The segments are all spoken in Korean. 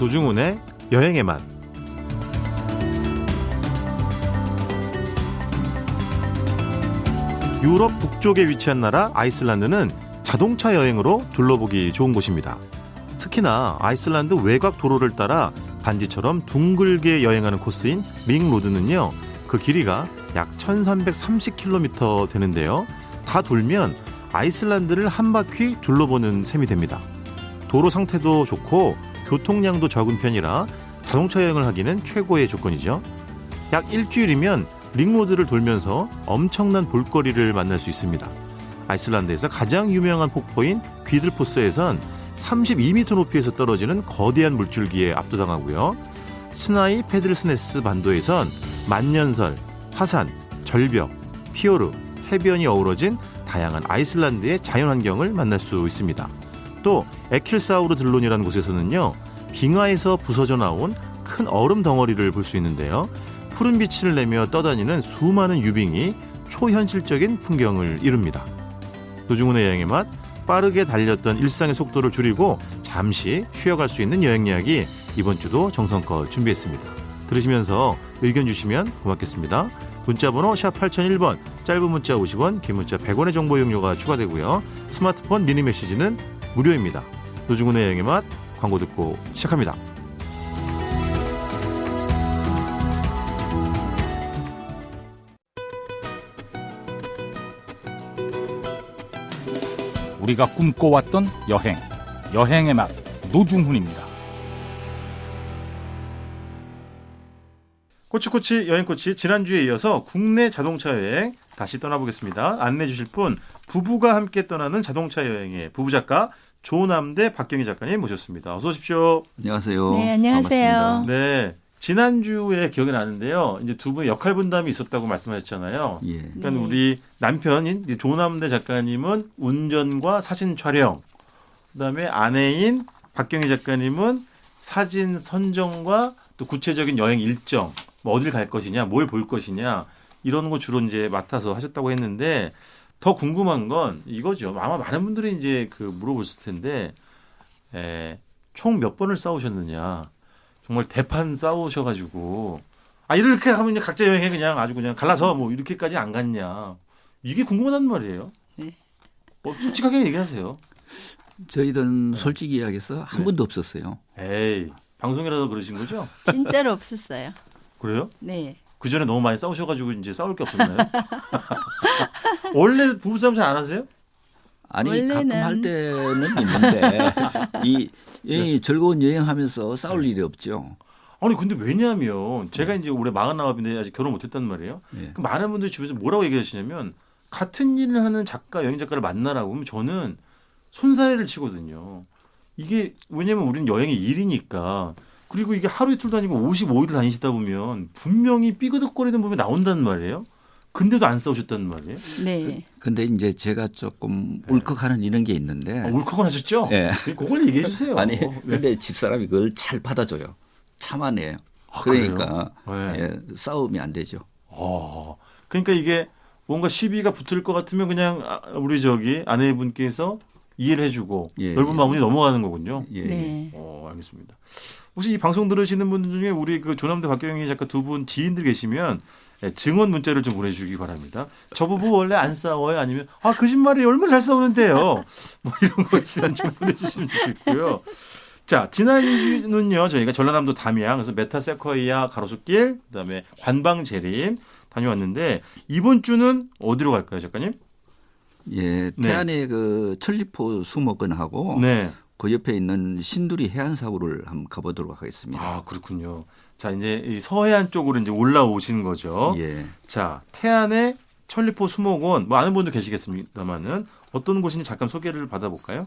노중훈의 여행의 맛. 유럽 북쪽에 위치한 나라 아이슬란드는 자동차 여행으로 둘러보기 좋은 곳입니다. 특히나 아이슬란드 외곽 도로를 따라 반지처럼 둥글게 여행하는 코스인 링로드는요, 그 길이가 약 1330km 되는데요. 다 돌면 아이슬란드를 한 바퀴 둘러보는 셈이 됩니다. 도로 상태도 좋고 교통량도 적은 편이라 자동차 여행을 하기는 최고의 조건이죠. 약 일주일이면 링로드를 돌면서 엄청난 볼거리를 만날 수 있습니다. 아이슬란드에서 가장 유명한 폭포인 귀들포스에선 32m 높이에서 떨어지는 거대한 물줄기에 압도당하고요. 스나이 페드르스네스 반도에선 만년설, 화산, 절벽, 피오르, 해변이 어우러진 다양한 아이슬란드의 자연환경을 만날 수 있습니다. 또 에킬사우르 들론이라는 곳에서는요, 빙하에서 부서져 나온 큰 얼음 덩어리를 볼 수 있는데요. 푸른 빛을 내며 떠다니는 수많은 유빙이 초현실적인 풍경을 이룹니다. 노중훈의 여행의 맛, 빠르게 달렸던 일상의 속도를 줄이고 잠시 쉬어갈 수 있는 여행 이야기, 이번 주도 정성껏 준비했습니다. 들으시면서 의견 주시면 고맙겠습니다. 문자번호 샵 8001번, 짧은 문자 50원, 긴 문자 100원의 정보 이용료가 추가되고요. 스마트폰 미니 메시지는 무료입니다. 노중훈의 여행의 맛, 광고 듣고 시작합니다. 우리가 꿈꿔왔던 여행, 여행의 맛, 노중훈입니다. 코치코치 여행코치, 지난주에 이어서 국내 자동차 여행 다시 떠나보겠습니다. 안내해 주실 분, 부부가 함께 떠나는 자동차 여행의 부부작가 조남대 박경희 작가님 모셨습니다. 어서 오십시오. 안녕하세요. 네, 안녕하세요. 반갑습니다. 네, 지난주에 기억이 나는데요. 이제 두 분의 역할 분담이 있었다고 말씀하셨잖아요. 예. 그러니까 네. 우리 남편인 조남대 작가님은 운전과 사진 촬영, 그다음에 아내인 박경희 작가님은 사진 선정과 또 구체적인 여행 일정, 뭐 어딜 갈 것이냐, 뭘 볼 것이냐, 이런 거 주로 이제 맡아서 하셨다고 했는데, 더 궁금한 건 이거죠. 아마 많은 분들이 이제 물어보실 텐데, 총 몇 번을 싸우셨느냐. 정말 대판 싸우셔가지고, 이렇게 하면 이제 각자 여행에 그냥 아주 그냥 갈라서 뭐 이렇게까지 안 갔냐. 이게 궁금하단 말이에요. 네. 솔직하게 얘기하세요. 저희들은 솔직히 이야기해서 한 번도 없었어요. 에이, 방송이라도 그러신 거죠? 진짜로 없었어요. 그래요? 네. 그 전에 너무 많이 싸우셔가지고 이제 싸울 게 없었나요? 원래 부부싸움 잘 안 하세요? 아니, 원래는- 가끔 할 때는 있는데 이 즐거운 여행하면서 싸울 일이 없죠. 아니 근데 왜냐하면 제가 이제 올해 49인데 아직 결혼 못했단 말이에요. 예. 그 많은 분들이 주변에서 뭐라고 얘기하시냐면, 같은 일을 하는 작가, 여행 작가를 만나라고 하면 저는 손사래를 치거든요. 이게 왜냐면 우리는 여행이 일이니까. 그리고 이게 하루 이틀도 아니고 55일을 다니시다 보면 분명히 삐그덕거리는 부분이 나온단 말이에요. 근데도 안 싸우셨단 말이에요. 네. 근데 이제 제가 조금 울컥하는 이런 게 있는데. 울컥은 하셨죠? 예. 그걸 얘기해 주세요. 아니, 네. 근데 집사람이 그걸 잘 받아줘요. 참아내요. 그래요? 그러니까 네. 예, 싸움이 안 되죠. 그러니까 이게 뭔가 시비가 붙을 것 같으면 그냥 우리 아내분께서 이해를 해주고 예, 넓은 예. 마음이 넘어가는 거군요. 예. 네. 알겠습니다. 혹시 이 방송 들으시는 분들 중에 우리 조남대 박경희 작가 두 분 지인들 계시면 증언 문자를 좀 보내주시기 바랍니다. 저 부부 원래 안 싸워요? 아니면 거짓말이에요, 얼마나 잘 싸우는데요? 뭐 이런 거 있으면 좀 보내주시면 좋겠고요. 자, 지난주는요 저희가 전라남도 담양, 그래서 메타세쿼이아 가로수길, 그다음에 관방재림 다녀왔는데, 이번 주는 어디로 갈까요, 작가님? 예, 태안의 그 천리포 수목원하고 네. 그 옆에 있는 신두리 해안사구를 한번 가보도록 하겠습니다. 그렇군요. 자, 이제 이 서해안 쪽으로 이제 올라오신 거죠. 예. 자, 태안의 천리포 수목원, 뭐 아는 분도 계시겠습니다만은 어떤 곳인지 잠깐 소개를 받아볼까요?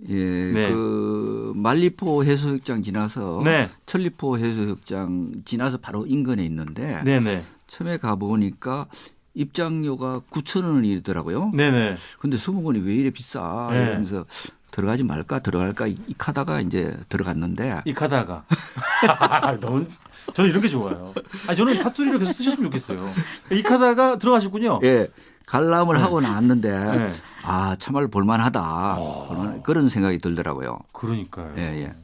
예, 네. 그 말리포 해수욕장 지나서 네. 천리포 해수욕장 지나서 바로 인근에 있는데 네네. 처음에 가보니까 입장료가 9,000원이더라고요. 네네. 근데 수목원이 왜 이래 비싸? 네. 이러면서 들어가지 말까 들어갈까 하다가 이제 들어갔는데 익하다가. 너무, 저는 이런 게 좋아요. 저는 사투리를 계속 쓰셨으면 좋겠어요. 익하다가 들어가셨군요. 예, 관람을 네. 하고 나왔는데 네. 참말 볼만하다. 그런 생각이 들더라고요. 그러니까요. 예, 예.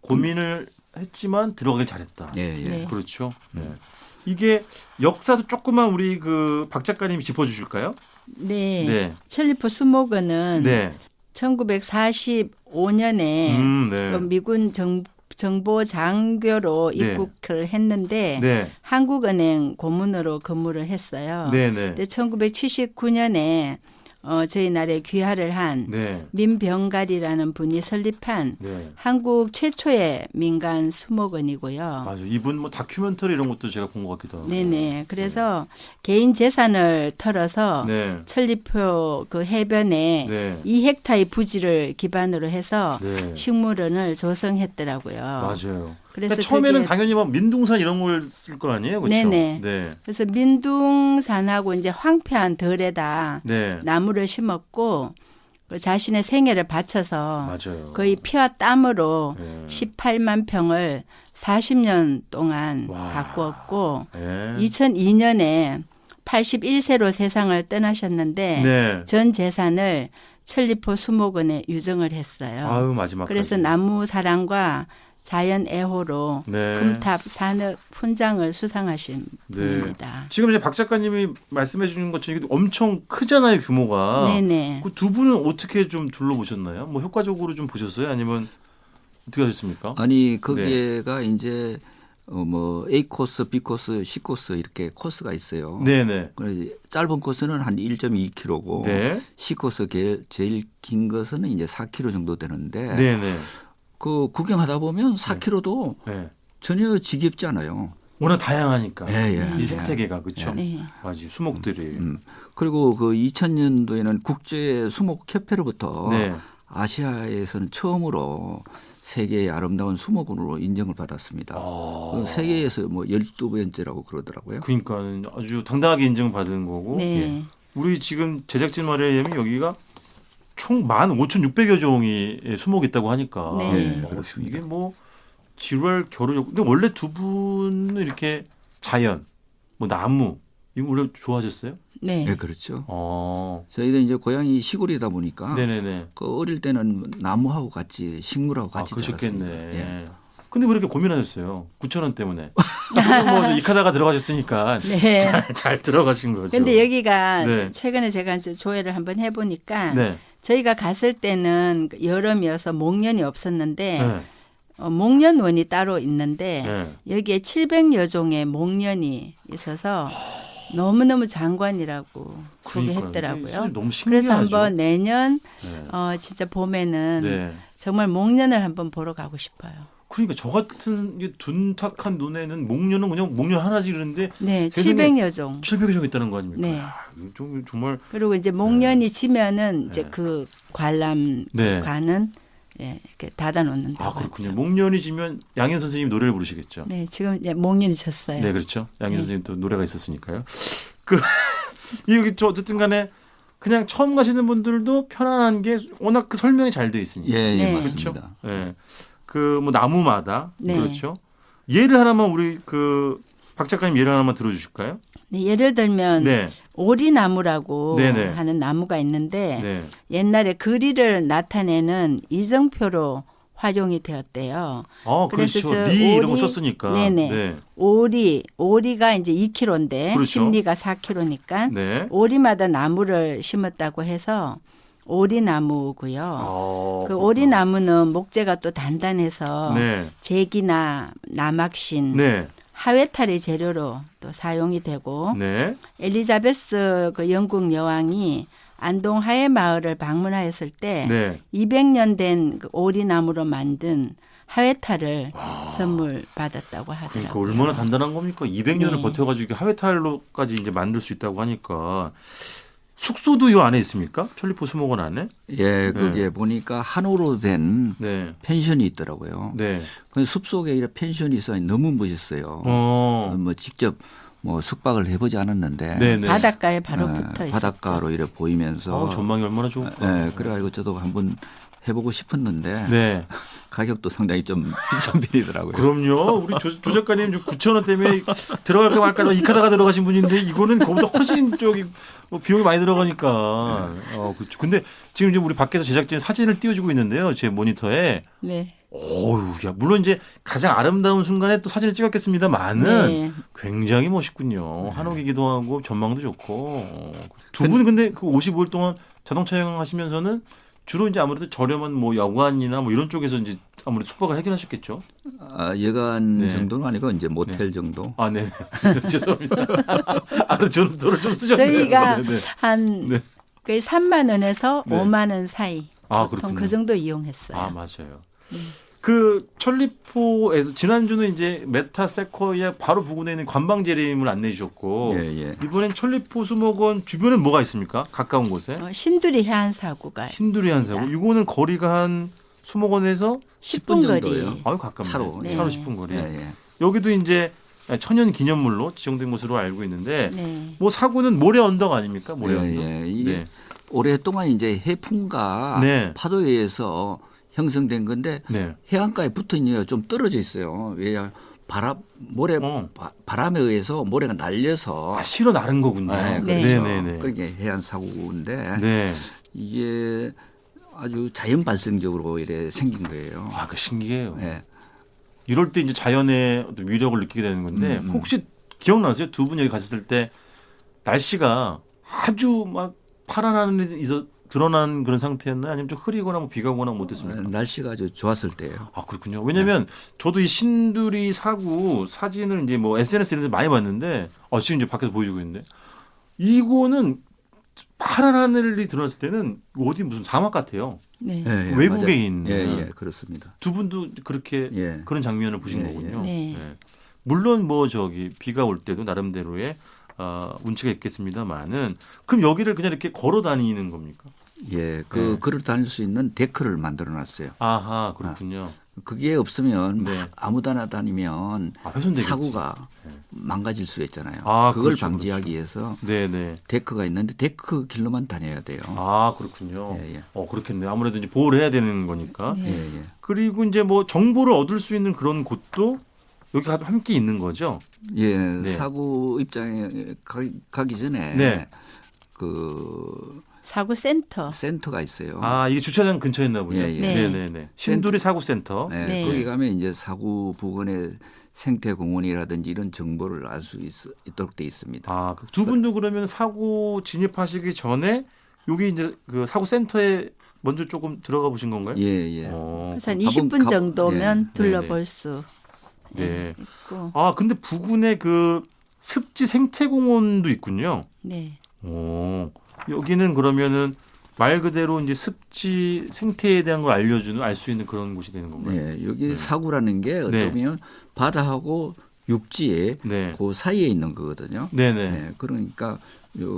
고민을 했지만 들어가길 잘했다. 예, 예. 네. 그렇죠. 네. 이게 역사도 조금만 우리 그 박 작가님이 짚어주실까요? 네. 네. 천리포 수목원은 네. 1945년에 네. 그 미군 정보 장교로 네. 입국을 했는데 네. 한국은행 고문으로 근무를 했어요. 네. 네. 근데 1979년에 저희 나라에 귀화를 한 네. 민병갈이라는 분이 설립한 네. 한국 최초의 민간 수목원이고요. 맞아. 이분 뭐 다큐멘터리 이런 것도 제가 본 것 같기도 하고. 네네. 그래서 개인 재산을 털어서 네. 천리포 그 해변에 네. 2헥타의 부지를 기반으로 해서 네. 식물원을 조성했더라고요. 맞아요. 그래서 그러니까 처음에는 그게 당연히 막 민둥산 이런 걸 쓸 거 아니에요, 그렇죠? 네네. 네. 그래서 민둥산하고 이제 황폐한 덜에다 네. 나무를 심었고 그 자신의 생애를 바쳐서 맞아요. 거의 피와 땀으로 네. 18만 평을 40년 동안 와. 가꾸었고 네. 2002년에 81세로 세상을 떠나셨는데 네. 전 재산을 천리포 수목원에 유정을 했어요. 아유, 마지막. 그래서 나무 사랑과 자연 애호로 네. 금탑 산업 훈장을 수상하신 네. 분입니다. 지금 이제 박 작가님이 말씀해 주는 것처럼 이게 엄청 크잖아요, 규모가. 네네. 그 두 분은 어떻게 좀 둘러보셨나요? 뭐 효과적으로 좀 보셨어요? 아니면 어떻게 하셨습니까? 아니 거기에가 이제 뭐 A 코스, B 코스, C 코스 이렇게 코스가 있어요. 네네. 그래서 짧은 코스는 한 1.2km고 네. C 코스 제일 긴 것은 이제 4km 정도 되는데 네네. 그 구경하다 보면 4km도 네. 전혀 지겹지 않아요. 워낙 다양하니까. 예, 예. 이 생태계가 그렇죠. 네. 맞아요. 수목들이. 그리고 그 2000년도에는 국제 수목협회로부터 네. 아시아에서는 처음으로 세계의 아름다운 수목원으로 인정을 받았습니다. 그 세계에서 뭐 12번째라고 그러더라고요. 그러니까 아주 당당하게 인정받은 거고. 네. 예. 우리 지금 제작진 말에 의하면 여기가 총 15,600여 종이 수목이 있다고 하니까. 네. 네, 그렇습니다. 이게 뭐 지루할 겨를이 없고. 근데 원래 두 분은 이렇게 자연, 뭐 나무 이거 원래 좋아하셨어요? 네. 네, 그렇죠. 저희는 이제 고향이 시골이다 보니까 네네네. 그 어릴 때는 나무하고 같이 식물하고 같이 그러셨겠네. 자랐습니다. 예. 근데 왜 이렇게 고민하셨어요? 9,000원 때문에. 뭐 익하다가 들어가셨으니까 네. 잘 들어가신 거죠. 근데 여기가 네. 최근에 제가 이제 조회를 한번 해보니까 네. 저희가 갔을 때는 여름이어서 목련이 없었는데 네. 목련원이 따로 있는데 네. 여기에 700여 종의 목련이 있어서 너무너무 장관이라고 소개했더라고요. 그러니까요. 너무 신기하죠. 그래서 한번 내년 네. 진짜 봄에는 네. 정말 목련을 한번 보러 가고 싶어요. 그러니까 저 같은 게 둔탁한 눈에는 목련은 그냥 목련 하나지 그러는데 네, 세상에 700여 종. 700여 종 있다는 거 아닙니까? 네. 아, 이거 좀 정말 그리고 이제 목련이 지면은 이제 네. 그 관람관은 네. 예, 이렇게 닫아놓는다고. 아 그렇군요. 하더라고요. 목련이 지면 양현 선생님 노래를 부르시겠죠. 네, 지금 이제 목련이 졌어요. 네, 그렇죠. 양현 네. 선생님 또 노래가 있었으니까요. 그 여기 저 어쨌든간에 그냥 처음 가시는 분들도 편안한 게 워낙 그 설명이 잘 돼 있으니까. 예, 예, 네. 맞습니다. 그렇죠. 예. 그 뭐 나무마다 네. 그렇죠. 예를 하나만 우리 그 박 작가님 예를 하나만 들어주실까요? 네, 예를 들면 네. 오리나무라고 네네. 하는 나무가 있는데 네. 옛날에 거리를 나타내는 이정표로 활용이 되었대요. 그래서 그렇죠. 저 리 이런 거 오리- 썼으니까. 네네. 네. 오리가 이제 2kg인데 그렇죠. 심리가 4kg니까 네. 오리마다 나무를 심었다고 해서 오리나무고요. 그 그렇구나. 오리나무는 목재가 또 단단해서 네. 제기나 남악신, 네. 하회탈의 재료로 또 사용이 되고 네. 엘리자베스 그 영국 여왕이 안동 하회마을을 방문하였을 때 네. 200년 된 그 오리나무로 만든 하회탈을 선물 받았다고 하더라고요. 그러니까 얼마나 단단한 겁니까? 200년을 네. 버텨가지고 하회탈로까지 이제 만들 수 있다고 하니까 숙소도 이 안에 있습니까? 천리포 수목원 안에? 예, 거기에 보니까 한우로 된 네. 펜션이 있더라고요. 네. 근데 숲속에 이렇게 펜션이 있어 너무 멋있어요. 뭐 직접 뭐 숙박을 해보지 않았는데 네네. 바닷가에 바로 예, 붙어 있었죠. 바닷가로 이렇게 보이면서 전망이 얼마나 좋을까. 예, 그래가지고 저도 한번 해보고 싶었는데 네. 가격도 상당히 좀 비싼 편이더라고요. 그럼요. 우리 조 작가님 9,000원 때문에 들어갈까 말까 익하다가 들어가신 분인데 이거는 그보다 훨씬 저기 뭐 비용이 많이 들어가니까. 그렇죠. 근데 지금 우리 밖에서 제작진 사진을 띄워주고 있는데요. 제 모니터에. 네. 야, 물론 이제 가장 아름다운 순간에 또 사진을 찍었겠습니다만은 네. 굉장히 멋있군요. 한옥이기도 하고 전망도 좋고. 두 분은 근데 그 55일 동안 자동차 여행하시면서는 주로 이제 아무래도 저렴한 뭐 여관이나 뭐 이런 쪽에서 이제 아무래도 숙박을 해결하셨겠죠. 여간 네. 정도는 아니고 이제 모텔 정도. 아, 네. 죄송합니다. 저는 돈을 좀 쓰셨네요. 저희가 네. 한 네. 거의 3만 원에서 네. 5만 원 사이 아, 보통 그렇군요. 그 정도 이용했어요. 아, 맞아요. 그 천리포에서 지난주는 이제 메타 세코이아 바로 부근에 있는 관방제림을 안내해 주셨고 예. 이번엔 천리포 수목원 주변엔 뭐가 있습니까? 가까운 곳에? 신두리 해안사고가 신두리 있습니다. 한사고. 이거는 거리가 한 수목원에서 10분 거리. 정도예요. 아유 가깝네요. 차로. 네. 차로 10분 거리. 예. 여기도 이제 천연 기념물로 지정된 곳으로 알고 있는데 네. 뭐 사구는 모래 언덕 아닙니까? 모래 언덕. 이게 네. 오랫동안 이제 해풍과 네. 파도에 의해서 형성된 건데 네. 해안가에 붙어 있는 게 좀 떨어져 있어요. 왜냐 바람에 의해서 모래가 날려서 실어 나른 거군요. 네, 네. 그렇죠. 네네네. 그게 해안 사고인데 네. 이게 아주 자연 발생적으로 이래 생긴 거예요. 아, 그 신기해요. 네. 이럴 때 이제 자연의 어떤 위력을 느끼게 되는 건데 혹시 기억나세요? 두 분 여기 가셨을 때 날씨가 아주 막 파란 하늘이 드러난 그런 상태였나요? 아니면 좀 흐리거나 뭐 비가 오거나 뭐 어땠습니까? 날씨가 아주 좋았을 때예요. 아, 그렇군요. 왜냐면 저도 이 신두리 사구 사진을 이제 뭐 SNS 이런 데 많이 봤는데 지금 이제 밖에서 보여주고 있는데 이거는 파란 하늘이 드러났을 때는 어디 무슨 사막 같아요. 네. 외국에 맞아요. 있는. 그렇습니다. 두 분도 그렇게 예. 그런 장면을 보신 예, 거군요. 네. 네. 물론 뭐 비가 올 때도 나름대로의 운치가 있겠습니다만은 그럼 여기를 그냥 이렇게 걸어 다니는 겁니까? 예, 네. 걸어 다닐 수 있는 데크를 만들어 놨어요. 아하, 그렇군요. 그게 없으면 네. 막 아무데나 다니면 훼손되겠지. 사고가 망가질 수 있잖아요. 아, 그걸 그렇죠, 방지하기 위해서 네네. 데크가 있는데 데크 길로만 다녀야 돼요. 아, 그렇군요. 예. 그렇겠네요. 아무래도 이제 보호를 해야 되는 거니까. 네. 예. 그리고 이제 뭐 정보를 얻을 수 있는 그런 곳도 여기 함께 있는 거죠. 예, 네. 사고 입장에 가기 전에 네. 그 사고 센터. 센터가 있어요. 아, 이게 주차장 근처에 있나 보요. 예, 예. 네. 네네네. 신두리 사구센터. 네, 네. 거기 가면 이제 사고 부근의 생태 공원이라든지 이런 정보를 알 수 있도록 돼 있습니다. 아, 두 분도 그러면 사고 진입하시기 전에 여기 이제 그 사고 센터에 먼저 조금 들어가 보신 건가요? 예. 그래서 한 가본- 20분 정도면 네. 둘러볼 수 네. 있고. 아, 근데 부근에 그 습지 생태공원도 있군요. 네. 여기는 그러면은 말 그대로 이제 습지 생태에 대한 걸 알 수 있는 그런 곳이 되는 건가요? 네, 여기 사구라는 게 네. 어쩌면 바다하고 육지에 네. 그 사이에 있는 거거든요. 네네. 네, 그러니까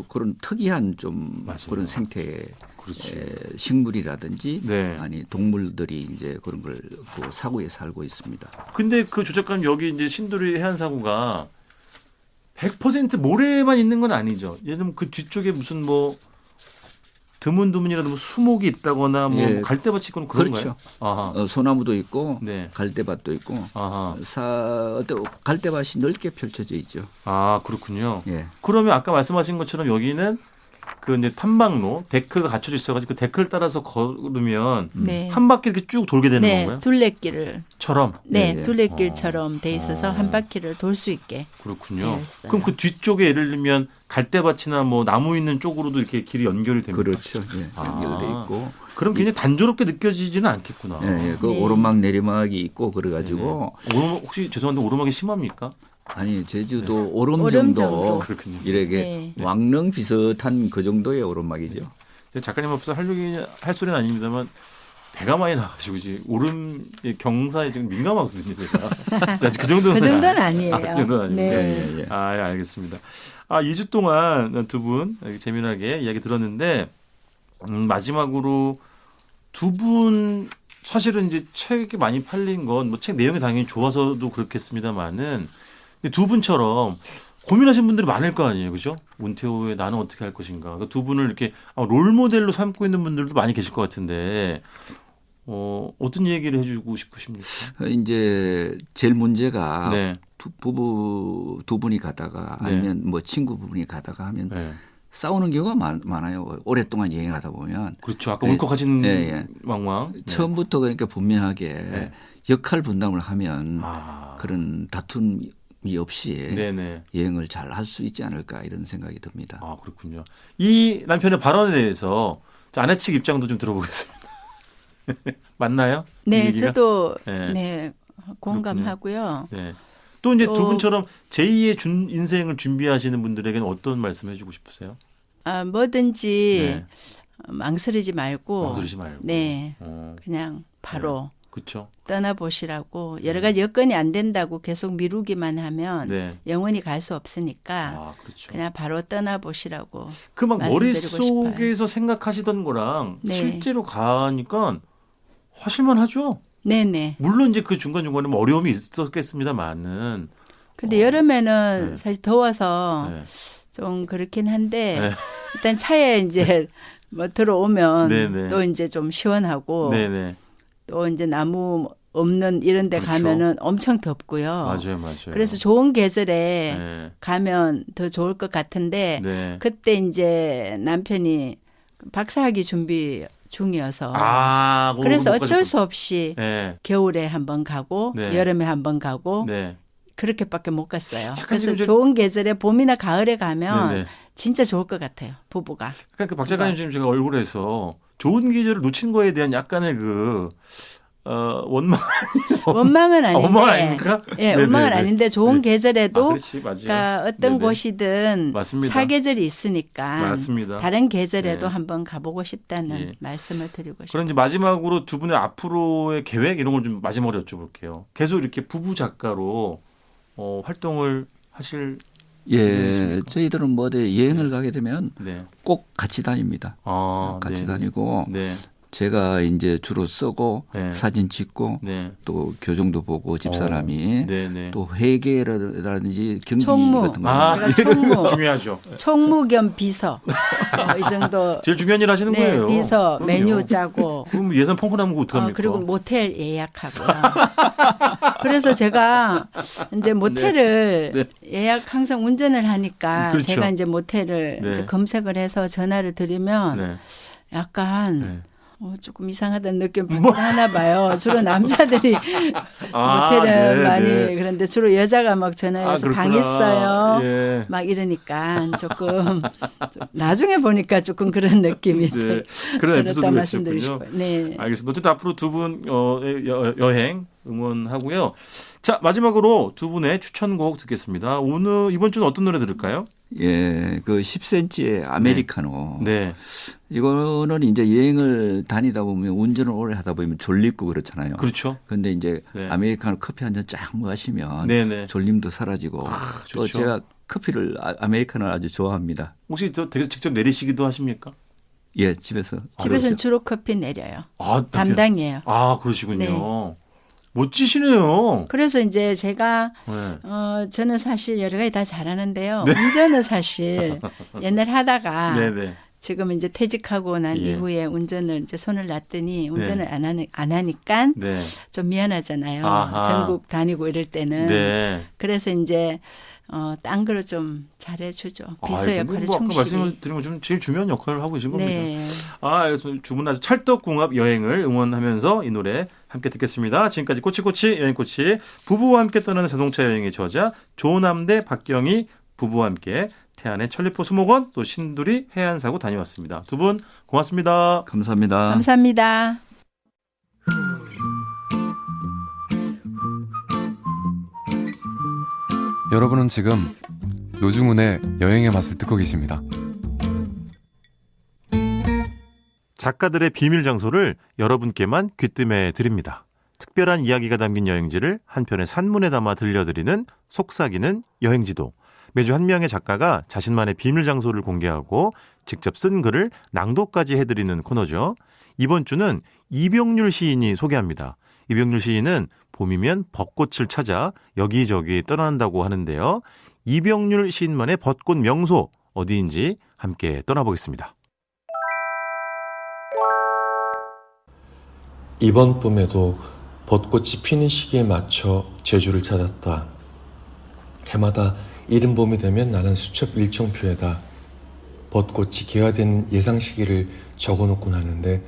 그런 특이한 좀 맞아요. 그런 생태 그렇죠. 식물이라든지 네. 아니 동물들이 이제 그런 걸 그 사구에 살고 있습니다. 근데 그 조작가님 여기 이제 신도리 해안사고가 100% 모래만 있는 건 아니죠. 예를 들면 그 뒤쪽에 무슨 뭐 드문드문이라도 뭐 수목이 있다거나 뭐 예. 갈대밭이 있거나 그런가요? 그렇죠. 아하. 소나무도 있고 네. 갈대밭도 있고 아하. 갈대밭이 넓게 펼쳐져 있죠. 아, 그렇군요. 예. 그러면 아까 말씀하신 것처럼 여기는 그 이제 탐방로 데크가 갖춰져 있어가지고 그 데크를 따라서 걸으면 네. 한 바퀴 이렇게 쭉 돌게 되는 네, 건가요? 둘레길을. 처럼. 네, 예, 예. 둘레길처럼 돼 있어서 한 바퀴를 돌 수 있게. 그렇군요. 되어 있어요. 그럼 그 뒤쪽에 예를 들면 갈대밭이나 뭐 나무 있는 쪽으로도 이렇게 길이 연결이 됩니다. 그렇죠. 예. 연결돼 있고. 그럼 굉장히 단조롭게 느껴지지는 않겠구나. 예. 그 네. 오르막 내리막이 있고 그래가지고 오르막, 혹시 죄송한데 오르막이 심합니까? 아니 제주도 오름 오름 정도 정도. 그렇군요. 이렇게 네. 왕릉 비슷한 그 정도의 오르막이죠. 제가 작가님 앞에서 할 소리는 아닙니다만 배가 많이 나가지고 이제 오름의 경사에 지금 민감하거든요. 제가. 그 정도는 그 정도는 아니에요. 그 정도는 아니고. 네. 예. 아, 예, 알겠습니다. 2주 동안 두 분 재미나게 이야기 들었는데 마지막으로 두 분 사실은 이제 책이 많이 팔린 건 뭐 책 내용이 당연히 좋아서도 그렇겠습니다만은 두 분처럼 고민하신 분들이 많을 거 아니에요, 그죠? 운태호의 나는 어떻게 할 것인가. 두 분을 이렇게 롤 모델로 삼고 있는 분들도 많이 계실 것 같은데 어떤 얘기를 해주고 싶으십니까? 이제 제일 문제가 네. 부부 두 분이 가다가 아니면 뭐 친구분이 가다가 하면 네. 싸우는 경우가 많아요. 오랫동안 여행하다 보면. 그렇죠. 아까 울컥하신 왕왕. 네. 처음부터 그러니까 분명하게 네. 역할 분담을 하면 그런 다툼이 없이 네네. 여행을 잘 할 수 있지 않을까 이런 생각이 듭니다. 아, 그렇군요. 이 남편의 발언에 대해서 아내 측 입장도 좀 들어보겠습니다. 맞나요? 네, 저도 네. 네, 공감하고요. 네. 또 이제 두 분처럼 제2의 인생을 준비하시는 분들에게는 어떤 말씀 해주고 싶으세요? 뭐든지 망설이지 말고, 네, 그냥 바로 그렇죠. 떠나보시라고. 여러 가지 여건이 안 된다고 계속 미루기만 하면 영원히 갈 수 없으니까 그렇죠. 그냥 바로 떠나보시라고. 그 막 말씀드리고 머릿속에서 싶어요. 생각하시던 거랑 네. 실제로 가니까 하실만 하죠. 네네. 물론 이제 그 중간중간에 뭐 어려움이 있었겠습니다만은. 근데 여름에는 사실 더워서 좀 그렇긴 한데 일단 차에 이제 뭐 들어오면 또 이제 좀 시원하고 또 이제 나무 없는 이런 데 가면은 엄청 덥고요. 맞아요. 그래서 좋은 계절에 가면 더 좋을 것 같은데 그때 이제 남편이 박사학위 준비 중이어서 그래서 어쩔 수 없이 겨울에 한번 가고 여름에 한번 가고 그렇게밖에 못 갔어요. 그래서 좋은 계절에 봄이나 가을에 가면 진짜 좋을 것 같아요. 부부가. 그러니까 그 박 작가님 지금 제가 얼굴에서 좋은 계절을 놓친 거에 대한 약간의 그 원망은 아닌데. 원망 아닙니까? 예, 원망은 아닌데 좋은 계절에도 그러니까 어떤 곳이든 맞습니다. 사계절이 있으니까 맞습니다. 다른 계절에도 한번 가보고 싶다는 말씀을 드리고 싶어요. 그럼 이제 마지막으로 두 분의 앞으로의 계획 이런 걸 좀 마지막으로 여쭤볼게요. 계속 이렇게 부부 작가로 활동을 하실 저희들은 뭐 어디 여행을 가게 되면 꼭 같이 다닙니다. 같이 다니고 제가 이제 주로 쓰고 사진 찍고 또 교정도 보고 집사람이 또 회계라든지 경비 같은 거. 총무. 중요하죠. 총무 겸 비서. 이 정도. 제일 중요한 일 하시는 거예요. 비서 메뉴 짜고. 그럼 예산 펑크나면 어떡합니까? 그리고 모텔 예약하고요. 그래서 제가 이제 모텔을 예약 항상 운전을 하니까 그렇죠. 제가 이제 모텔을 이제 검색을 해서 전화를 드리면 약간 조금 이상하다는 느낌 받긴 하나 봐요. 주로 남자들이 모텔은 많이 그런데 주로 여자가 막 전화해서 방 있어요. 막 이러니까 조금 나중에 보니까 조금 그런 느낌이 그런 에피소드가 말씀드리고 싶어요. 네. 알겠습니다. 어쨌든 앞으로 두 분 여행 응원하고요. 자, 마지막으로 두 분의 추천곡 듣겠습니다. 이번 주는 어떤 노래 들을까요? 그 10cm의 아메리카노. 이거는 이제 여행을 다니다 보면 운전을 오래 하다 보면 졸립고 그렇잖아요. 그렇죠. 근데 이제 아메리카노 커피 한 잔 쫙 마시면 졸림도 사라지고 또 제가 커피를 아메리카노를 아주 좋아합니다. 혹시 댁에서 직접 내리시기도 하십니까? 예, 집에서. 집에서는 주로 커피 내려요. 담당이에요. 그러시군요. 멋지시네요. 그래서 이제 제가 저는 사실 여러 가지 다 잘하는데요. 운전은 사실 옛날 하다가 지금 이제 퇴직하고 난 이후에 운전을 이제 손을 놨더니 운전을 안 하니까 좀 미안하잖아요. 전국 다니고 이럴 때는. 그래서 이제 딴 거를 좀 잘해주죠. 비서 역할을 충실히. 아까 말씀드린 것처럼 제일 중요한 역할을 하고 계신 겁니다. 그래서 두 분 아주 찰떡궁합 여행을 응원하면서 이 노래 함께 듣겠습니다. 지금까지 꼬치꼬치 여행꼬치 부부와 함께 떠나는 자동차 여행의 저자 조남대 박경희 부부와 함께 태안의 천리포 수목원 또 신두리 해안사고 다녀왔습니다. 두 분 고맙습니다. 감사합니다. 감사합니다. 여러분은 지금 노중훈의 여행의 맛을 듣고 계십니다. 작가들의 비밀 장소를 여러분께만 귀뜸해 드립니다. 특별한 이야기가 담긴 여행지를 한 편의 산문에 담아 들려드리는 속삭이는 여행지도. 매주 한 명의 작가가 자신만의 비밀 장소를 공개하고 직접 쓴 글을 낭독까지 해드리는 코너죠. 이번 주는 이병률 시인이 소개합니다. 이병률 시인은 봄이면 벚꽃을 찾아 여기저기 떠난다고 하는데요. 이병률 시인만의 벚꽃 명소 어디인지 함께 떠나보겠습니다. 이번 봄에도 벚꽃이 피는 시기에 맞춰 제주를 찾았다. 해마다 이른 봄이 되면 나는 수첩 일정표에다 벚꽃이 개화되는 예상 시기를 적어놓곤 하는데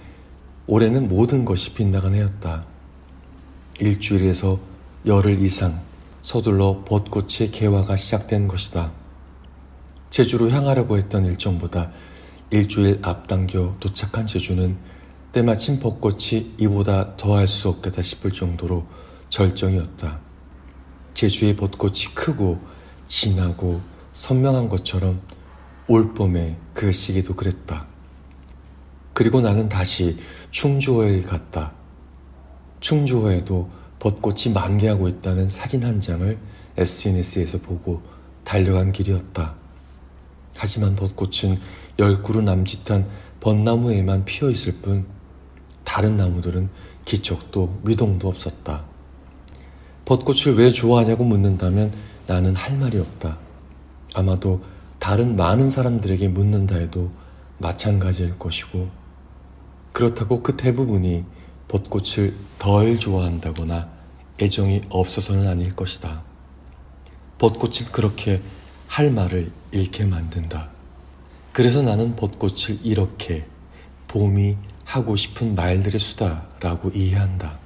올해는 모든 것이 빗나간 해였다. 일주일에서 열흘 이상 서둘러 벚꽃의 개화가 시작된 것이다. 제주로 향하려고 했던 일정보다 일주일 앞당겨 도착한 제주는 때마침 벚꽃이 이보다 더할 수 없겠다 싶을 정도로 절정이었다. 제주의 벚꽃이 크고 진하고 선명한 것처럼 올봄의 그 시기도 그랬다. 그리고 나는 다시 충주호에 갔다. 충주호에도 벚꽃이 만개하고 있다는 사진 한 장을 SNS에서 보고 달려간 길이었다. 하지만 벚꽃은 10그루 남짓한 벚나무에만 피어있을 뿐 다른 나무들은 기척도 미동도 없었다. 벚꽃을 왜 좋아하냐고 묻는다면 나는 할 말이 없다. 아마도 다른 많은 사람들에게 묻는다 해도 마찬가지일 것이고 그렇다고 그 대부분이 벚꽃을 덜 좋아한다거나 애정이 없어서는 아닐 것이다. 벚꽃은 그렇게 할 말을 잃게 만든다. 그래서 나는 벚꽃을 이렇게 봄이 하고 싶은 말들의 수다라고 이해한다.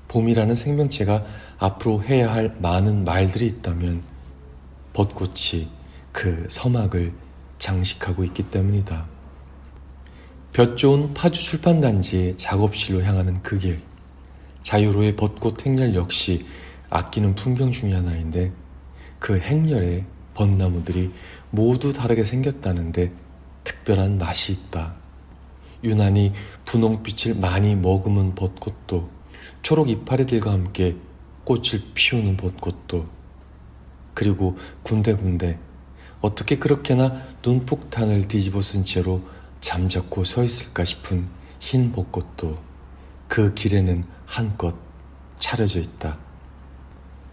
봄이라는 생명체가 앞으로 해야 할 많은 말들이 있다면 벚꽃이 그 서막을 장식하고 있기 때문이다. 볕 좋은 파주 출판단지의 작업실로 향하는 그 길, 자유로의 벚꽃 행렬 역시 아끼는 풍경 중의 하나인데 그 행렬에 벚나무들이 모두 다르게 생겼다는데 특별한 맛이 있다. 유난히 분홍빛을 많이 머금은 벚꽃도, 초록 이파리들과 함께 꽃을 피우는 벚꽃도, 그리고 군데군데 어떻게 그렇게나 눈폭탄을 뒤집어 쓴 채로 잠자코 서 있을까 싶은 흰 벚꽃도 그 길에는 한껏 차려져 있다.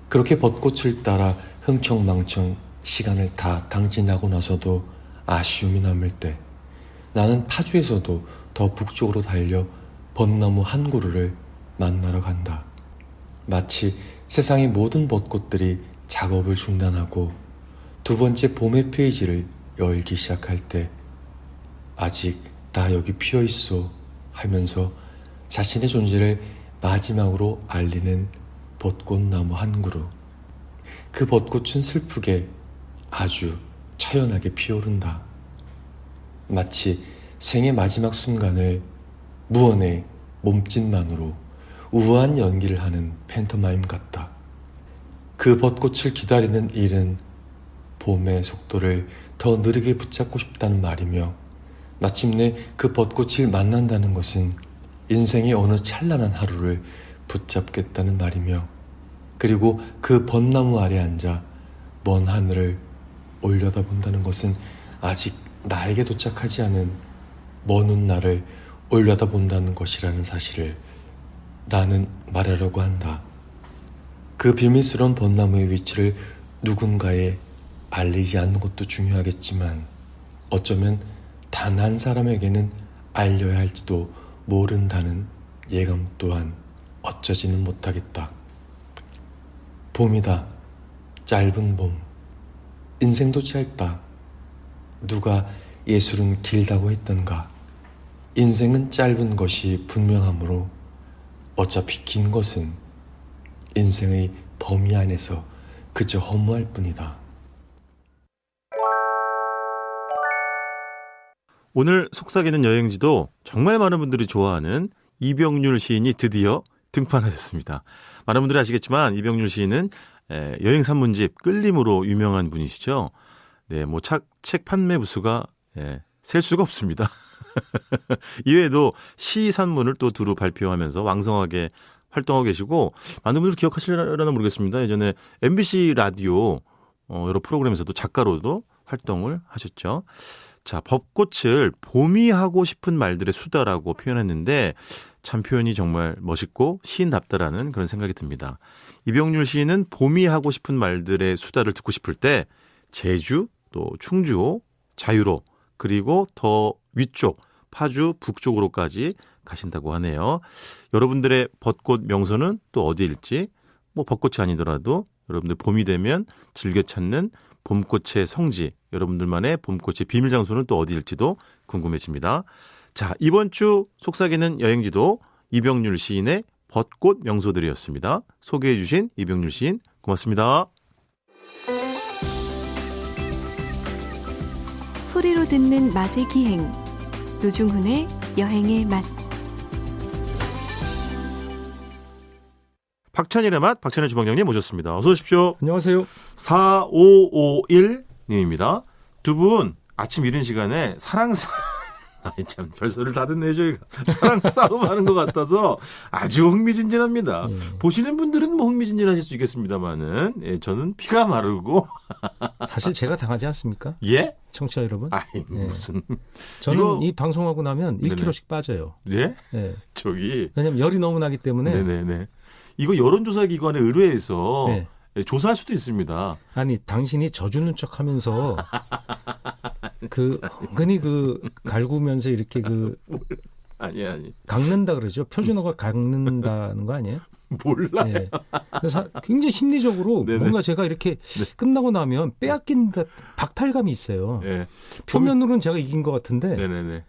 그렇게 벚꽃을 따라 흥청망청 시간을 다 당진하고 나서도 아쉬움이 남을 때 나는 파주에서도 더 북쪽으로 달려 벚나무 한 그루를 만나러 간다. 마치 세상의 모든 벚꽃들이 작업을 중단하고 두 번째 봄의 페이지를 열기 시작할 때 아직 나 여기 피어있어 하면서 자신의 존재를 마지막으로 알리는 벚꽃나무 한 그루. 그 벚꽃은 슬프게 아주 처연하게 피어오른다. 마치 생의 마지막 순간을 무언의 몸짓만으로 우아한 연기를 하는 팬터마임 같다. 그 벚꽃을 기다리는 일은 봄의 속도를 더 느리게 붙잡고 싶다는 말이며 마침내 그 벚꽃을 만난다는 것은 인생의 어느 찬란한 하루를 붙잡겠다는 말이며 그리고 그 벚나무 아래 앉아 먼 하늘을 올려다본다는 것은 아직 나에게 도착하지 않은 먼 훗날을 올려다본다는 것이라는 사실을 나는 말하려고 한다. 그 비밀스러운 벚나무의 위치를 누군가에 알리지 않는 것도 중요하겠지만 어쩌면 단 한 사람에게는 알려야 할지도 모른다는 예감 또한 어쩌지는 못하겠다. 봄이다. 짧은 봄. 인생도 짧다. 누가 예술은 길다고 했던가. 인생은 짧은 것이 분명하므로 어차피 긴 것은 인생의 범위 안에서 그저 허무할 뿐이다. 오늘 속삭이는 여행지도 정말 많은 분들이 좋아하는 이병률 시인이 드디어 등판하셨습니다. 많은 분들이 아시겠지만 이병률 시인은 여행 산문집 끌림으로 유명한 분이시죠. 네, 뭐 책 판매 부수가 셀 수가 없습니다. 이외에도 시 산문을 또 두루 발표하면서 왕성하게 활동하고 계시고 많은 분들이 기억하실려나 모르겠습니다. 예전에 MBC 라디오 여러 프로그램에서도 작가로도 활동을 하셨죠. 자, 벚꽃을 봄이 하고 싶은 말들의 수다라고 표현했는데 참 표현이 정말 멋있고 시인답다라는 그런 생각이 듭니다. 이병률 시인은 봄이 하고 싶은 말들의 수다를 듣고 싶을 때 제주, 또 충주호, 자유로, 그리고 더 위쪽 파주 북쪽으로까지 가신다고 하네요. 여러분들의 벚꽃 명소는 또 어디일지 뭐 벚꽃이 아니더라도 여러분들 봄이 되면 즐겨 찾는 봄꽃의 성지, 여러분들만의 봄꽃의 비밀 장소는 또 어디일지도 궁금해집니다. 자, 이번 주 속삭이는 여행지도 이병률 시인의 벚꽃 명소들이었습니다. 소개해 주신 이병률 시인 고맙습니다. 소리로 듣는 맛의 기행, 노중훈의 여행의 맛. 박찬일의 맛, 박찬일 주방장님 모셨습니다. 어서 오십시오. 안녕하세요. 4551님입니다. 두 분 아침 이른 시간에 아이 참 별소리를 다 듣네요. 저희가 사랑 싸움 하는 것 같아서 아주 흥미진진합니다. 보시는 분들은 뭐 흥미진진하실 수 있겠습니다만은 저는 피가 마르고 사실 제가 당하지 않습니까? 예? 청취자 여러분. 아이 무슨 저는 이 방송하고 나면 1kg씩 빠져요. 예? 네. 저기 왜냐면 열이 너무 나기 때문에. 네네네. 이거 여론조사 기관에 의뢰해서 네. 조사할 수도 있습니다. 아니 당신이 져주는 척하면서 흔히 갈구면서 이렇게 아니 깎는다 그러죠. 표준어가 깎는다는 거 아니에요? 몰라요. 네. 그래서 굉장히 심리적으로 네네. 뭔가 제가 이렇게 끝나고 나면 빼앗긴다 박탈감이 있어요. 네. 표면으로는 제가 이긴 것 같은데 네네네.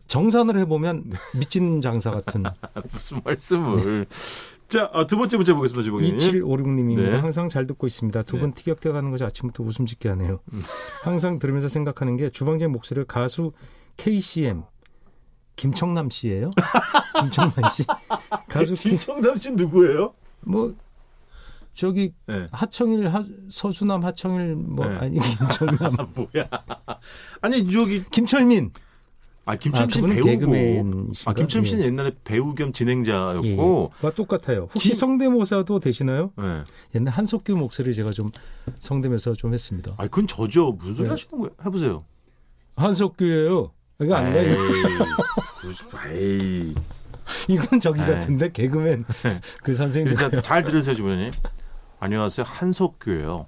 정산을 해보면 미친 장사 같은. 무슨 말씀을. 자, 두 번째 문제 보겠습니다. 주봉님. 2756님입니다. 네. 항상 잘 듣고 있습니다. 두 분 티격태격 하는 것이 아침부터 웃음 짓게 하네요. 항상 들으면서 생각하는 게 주방장님 목소리를 가수 KCM 김청남 씨예요? 김청남 씨. 가수 김청남 씨 누구예요? 뭐 저기 네. 서수남 하청일 아니 김청남 뭐야? 아니 저기 김철민. 김철민 씨는 배우고. 김철민 씨는 옛날에 배우 겸 진행자였고. 와 똑같아요. 혹시 성대모사도 되시나요? 네. 옛날 한석규 목소리 제가 좀 성대모사 좀 했습니다. 그건 저죠. 무슨 소리 하시는 거예요? 해보세요. 한석규예요. 이거 아닌가요? 이건 저기 같은데 개그맨 그 선생님. 잘 들으세요, 주변님. 안녕하세요, 한석규예요.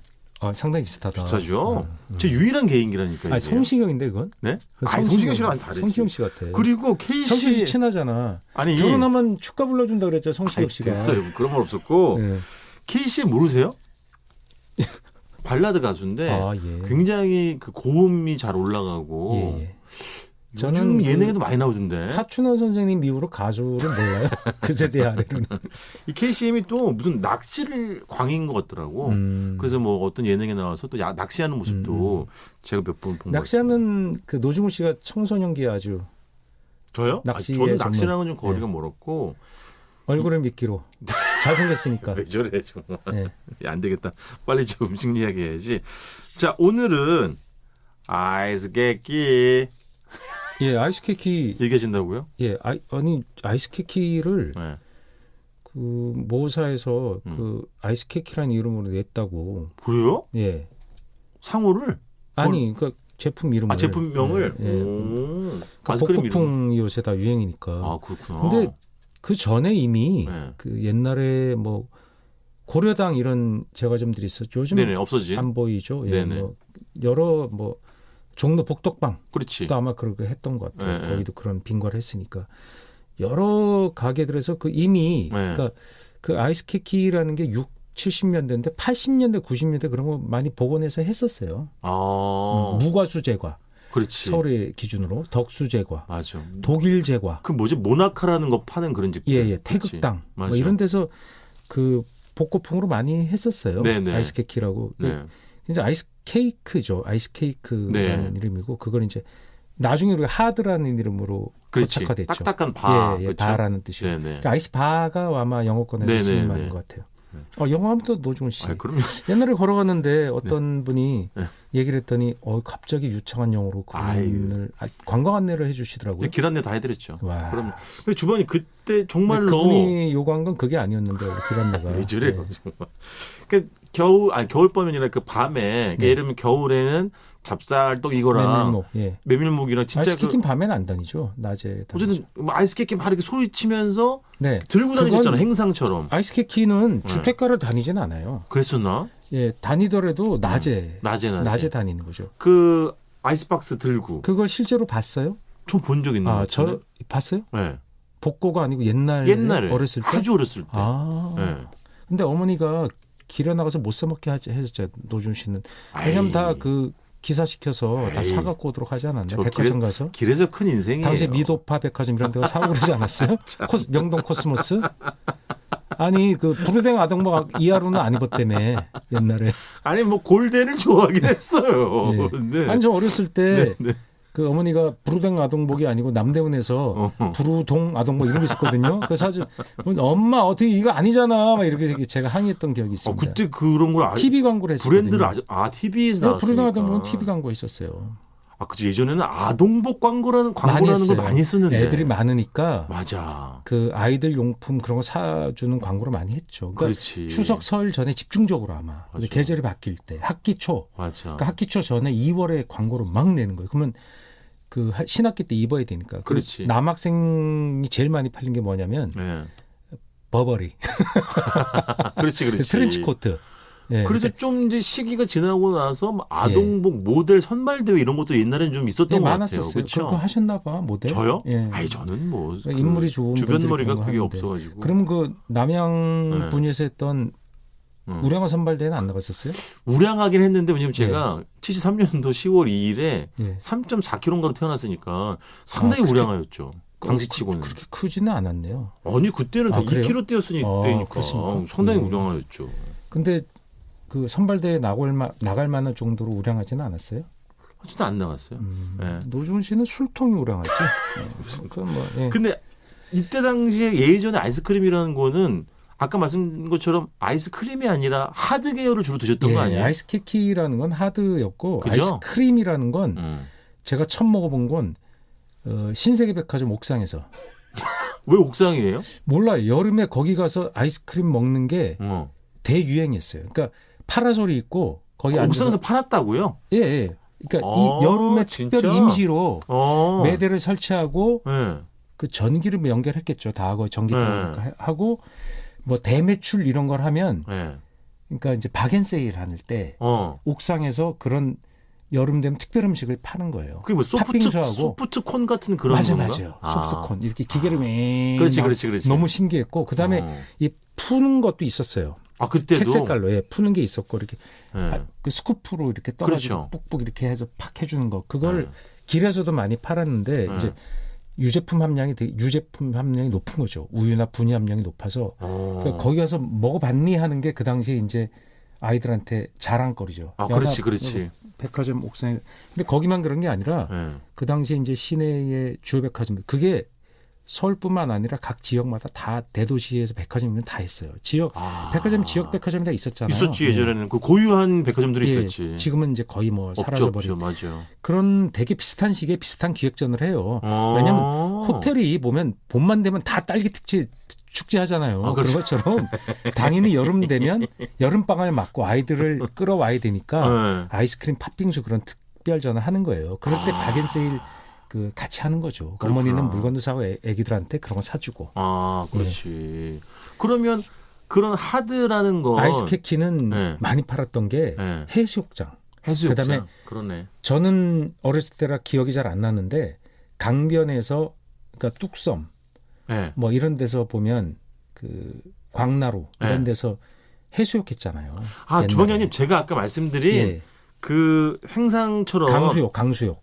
상당히 비슷하다. 비슷하죠. 제 유일한 개인기라니까요. 성시경인데 그건? 네? 성시경 씨랑 다르지. 성시경 씨 같아. 그리고 KC 성시경 씨 친하잖아. 아니 결혼하면 축가 불러준다 그랬죠. 성시경 씨가. 됐어요. 그런 말 없었고. 네. KC 모르세요? 발라드 가수인데 굉장히 그 고음이 잘 올라가고. 저는 예능에도 많이 나오던데. 하춘원 선생님 이후로 가수를 몰라요. 그 세대 아래로는. 이 KCM이 또 무슨 낚시를 광인 것 같더라고. 그래서 뭐 어떤 예능에 나와서 또 낚시하는 모습도 제가 몇 번 본 것 같아요. 낚시하면 그 노중훈 씨가 청소년기에 아주. 저요? 저는 낚시랑은 좀 거리가 멀었고. 얼굴을 미끼로. 잘생겼으니까. 왜 저래 정말. 네. 안 되겠다. 빨리 좀 음식 이야기 해야지. 자, 오늘은 아이스 케이크. 예, 아이스케이키 얘기하신다고요? 예, 아이스케이키를 그 모사에서 그 아이스케이키라는 이름으로 냈다고. 그래요? 예. 상호를? 그러니까 제품 이름을. 제품명을? 예. 복고풍이 요새 다 유행이니까. 그렇구나. 근데 그 전에 이미 그 옛날에 뭐 고려당 이런 제과점들이 있었죠. 요즘 없어진. 안 보이죠. 예, 뭐 여러 종로 복덕방. 그렇지. 또 아마 그렇게 했던 것 같아요. 거기도 그런 빙과를 했으니까. 여러 가게들에서 이미 그러니까 그 아이스케이키라는 게 70년대인데 80년대, 90년대 그런 거 많이 복원해서 했었어요. 무과수 제과. 그렇지. 서울의 기준으로 덕수 제과. 맞아. 독일 제과. 그 뭐지? 모나카라는 거 파는 그런 집들. 예, 태극당. 뭐 이런 데서 그 복고풍으로 많이 했었어요. 네네. 아이스케이키라고. 이제 아이스케이크죠. 아이스케이크라는 이름이고 그걸 이제 나중에 우리가 하드라는 이름으로 고착화됐죠. 딱딱한 바. 예, 바라는 뜻이요. 그러니까 아이스바가 아마 영어권에서 쓰는 말인 것 같아요. 영어하면 또 노중훈 씨. 옛날에 걸어갔는데 어떤 분이 얘기를 했더니 갑자기 유창한 영어로 관광 안내를 해주시더라고요. 길 안내 다 해드렸죠. 그럼 주방이 그때 정말로 그분이 요구한 건 그게 아니었는데 길 안내가. 왜 저래요? 그 겨울밤이나 그 밤에 예를 들면 겨울에는 잡쌀떡 이거랑 메밀묵이랑 진짜 아이스케이크는 밤에는 안 다니죠. 낮에. 어쨌든 아이스케이크 막 이렇게 소리치면서 들고 다니셨잖아요. 행상처럼. 아이스케이크는 주택가를 다니진 않아요. 그랬었나? 예, 다니더라도 낮에 다니는 거죠. 그 아이스박스 들고. 그걸 실제로 봤어요? 저 본 적 있는 것 같은데. 저 봤어요? 네. 복고가 아니고 옛날에 어렸을 때? 아주 어렸을 때. 네. 근데 어머니가 길에 나가서 못 사먹게 하셨죠. 노준 씨는. 왜냐면 다 그 기사시켜서 다 사갖고 오도록 하지 않았나요? 백화점 가서. 길에서 큰 인생이에요. 당시 미도파 백화점 이런 데가 사고 그러지 않았어요? 명동 코스모스? 아니 그 부르댕 아동복 이하로는 안 입었다며 옛날에. 아니 뭐 골대를 좋아하긴 했어요. 네. 네. 아니 저 어렸을 때 그 어머니가 부르댕 아동복이 아니고 남대문에서 부르동 아동복 이런 게 있었거든요. 그래서 아주 엄마 어떻게 이거 아니잖아 막 이렇게 제가 항의했던 기억이 있습니다. 그때 그런 걸 TV 광고를 했었거든요. 브랜드를 TV에서 나왔으니까. 부르댕 아동복은 TV 광고 있었어요. 그치. 예전에는 아동복 광고라는 걸 많이 했었는데. 애들이 많으니까. 맞아. 그 아이들 용품 그런 거 사주는 광고를 많이 했죠. 그러니까 그렇지. 추석 설 전에 집중적으로 아마. 근데 계절이 바뀔 때. 학기 초. 맞아. 그러니까 학기 초 전에 2월에 광고를 막 내는 거예요. 그러면 그 신학기 때 입어야 되니까. 그렇지. 남학생이 제일 많이 팔린 게 뭐냐면. 버버리. 그렇지. 트렌치 코트. 네, 그래서 좀 이제 시기가 지나고 나서 아동복 모델 선발 대회 이런 것도 옛날에는 좀 있었던 것 같아요. 그렇죠? 그거 하셨나 봐 모델. 저요? 아니 저는 뭐 인물이 좋은 주변 머리가 그게 없어가지고. 그럼 그 남양 분야에서 했던 우량아 선발대회는 안 나갔었어요? 우량하긴 했는데 왜냐면 제가 73년도 10월 2일에 3.4kg가로 태어났으니까 상당히 우량하였죠. 당시치고는. 그렇게 크지는 않았네요. 아니 그때는 다 2kg 뛰었으니까 상당히 우량하였죠. 근데 그 선발대회 나갈 만한 정도로 우량하지는 않았어요? 진짜 안 나갔어요. 노준 씨는 술통이 우량하지. 근데 이때 당시에 예전에 아이스크림이라는 거는 아까 말씀드린 것처럼 아이스크림이 아니라 하드 계열을 주로 드셨던 거 아니에요? 아이스 케이크라는 건 하드였고 그죠? 아이스크림이라는 건 제가 처음 먹어본 건 신세계백화점 옥상에서. 왜 옥상이에요? 몰라요. 여름에 거기 가서 아이스크림 먹는 게 대유행이었어요. 그러니까 파라솔이 있고 거기 옥상에서 팔았다고요? 예. 그러니까 이 여름에 진짜? 특별히 임시로 매대를 설치하고 그 전기를 연결했겠죠. 다 하고 전기 하고 뭐 대매출 이런 걸 하면 그러니까 이제 박앤세일 하는 때 옥상에서 그런 여름 되면 특별 음식을 파는 거예요. 그게 뭐 소프트콘 같은 그런 건가? 맞아요. 소프트콘 이렇게 기계를 그렇지. 너무 신기했고 그다음에 이 푸는 것도 있었어요. 그때도 색 색깔로 푸는 게 있었고 이렇게 그 스쿠프로 이렇게 떠가지고 뿍뿍 이렇게 해서 팍 해주는 거 그걸 길에서도 많이 팔았는데 이제 유제품 함량이 높은 거죠. 우유나 분유 함량이 높아서 그러니까 거기 가서 먹어봤니 하는 게 그 당시에 이제 아이들한테 자랑거리죠. 그렇지. 백화점 옥상에. 근데 거기만 그런 게 아니라 그 당시에 이제 시내의 주요 백화점 그게 서울뿐만 아니라 각 지역마다 다 대도시에서 백화점이면 다 했어요. 백화점 지역 백화점이 다 있었잖아요. 있었지 예전에는 그 고유한 백화점들이 있었지. 지금은 이제 거의 뭐 사라져버린. 맞아요. 그런 되게 비슷한 시기에 비슷한 기획전을 해요. 왜냐하면 호텔이 보면 봄만 되면 다 딸기 축제 하잖아요. 그런 것처럼 당연히 여름 되면 여름방학을 맞고 아이들을 끌어와야 되니까 아이스크림 팥빙수 그런 특별전을 하는 거예요. 그럴 때 박앤세일 그 같이 하는 거죠. 그렇구나. 어머니는 물건도 사고 애기들한테 그런 거 사주고. 그렇지. 그러면 그런 하드라는 거 아이스케키는 많이 팔았던 게 해수욕장. 그다음에 그러네. 저는 어렸을 때라 기억이 잘 안 나는데 강변에서 그러니까 뚝섬 뭐 이런 데서 보면 그 광나루 이런 데서 해수욕했잖아요. 주방장님 제가 아까 말씀드린 그 행상처럼 강수욕.